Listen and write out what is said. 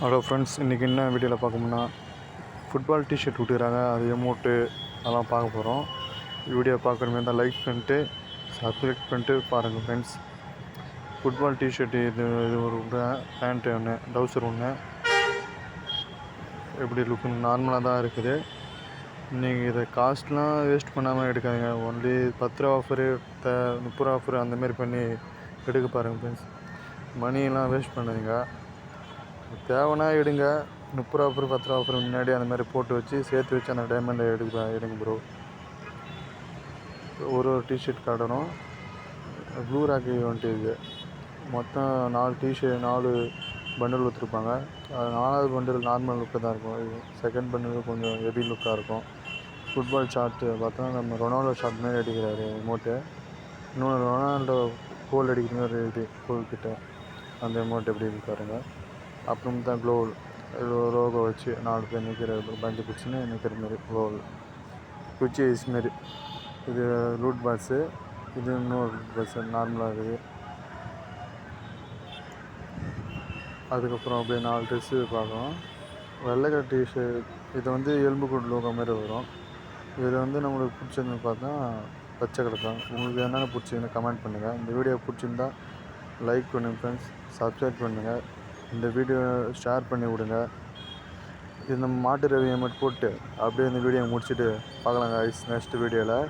Hello friends, இன்றைக்கி என்ன வீடியோவில் பார்க்கணும்னா ஃபுட்பால் டிஷர்ட் விட்டுக்கிறாங்க. அது எமௌண்ட்டு அதெல்லாம் பார்க்க போகிறோம். வீடியோ பார்க்குற மாதிரி தான் லைக் பண்ணிட்டு சப்ஸ்கிரைப் பண்ணிட்டு பாருங்கள் ஃப்ரெண்ட்ஸ். ஃபுட்பால் டிஷர்ட்டு இது ஒரு பேண்ட்டு ஒன்று, டவுசர் ஒன்று, எப்படி லுக்குன்னு நார்மலாக தான் இருக்குது. நீங்கள் இதை காஸ்ட்லாம் வேஸ்ட் பண்ணாமல் எடுக்காதீங்க. ஒன்லி 10 ரூபா ஆஃபரு 30 ரூபா ஆஃபரு அந்தமாரி பண்ணி எடுக்க பாருங்கள் ஃப்ரெண்ட்ஸ். மணியெல்லாம் வேஸ்ட் பண்ணாதீங்க. தேவைன்னா எடுங்க. 30 ரூபா ஆஃபர் 10 ரூபா ஆஃபர் முன்னாடி அந்த மாதிரி போட்டு வச்சு சேர்த்து வச்சு அந்த டைமண்டை எடுங்க ப்ரோ. ஒரு டிஷர்ட் காட்டணும். ப்ளூ ராக்கி வந்துட்டு இது மொத்தம் 4 பண்டில் கொடுத்துருப்பாங்க. அது 4வது பண்டில் நார்மல் லுக்காக தான் இருக்கும். இது செகண்ட் பண்டில் கொஞ்சம் ஹெவி லுக்காக இருக்கும். ஃபுட்பால் ஷார்ட்டு பார்த்தா நம்ம ரொனால்டோ ஷார்ட் மாதிரி அடிக்கிறாரு எமௌண்ட்டு. இன்னொன்று ரொனால்டோ கோல் அடிக்கிற மாதிரி இது கோல் கிட்ட அந்த எமௌண்ட் எப்படி இருக்காருங்க. அப்புறம் தான் க்ளோவ் லோகோ வச்சு 4 பேர் நிற்கிற பந்து குச்சின்னு நிற்கிற மாரி க்ளோவ் குச்சி ஐஸ் மாரி. இது ரூட் பாக்ஸு. இது இன்னொரு ரூட் பாக்ஸு நார்மலாக இருக்குது. அதுக்கப்புறம் அப்படியே 4 ட்ரெஸ்ஸு பார்க்கலாம். வெள்ளைக்கலர் டிஷர்ட் இது வந்து எலும்புக்கூடு லோகோ மாதிரி வரும். இதில் வந்து நம்மளுக்கு பிடிச்சதுன்னு பார்த்தா பச்சை கலர் தான். உங்களுக்கு என்னென்ன பிடிச்சிதுன்னு கமெண்ட் பண்ணுங்கள். இந்த வீடியோ பிடிச்சிருந்தா லைக் பண்ணுங்கள் ஃப்ரெண்ட்ஸ், சப்ஸ்கிரைப் பண்ணுங்கள், இந்த வீடியோ ஷேர் பண்ணி விடுங்க. இது நம்ம மாட்டு ரவி மட்டும் போட்டு அப்படியே இந்த வீடியோ முடிச்சுட்டு பார்க்கலாங்க நெக்ஸ்ட் வீடியோவில்.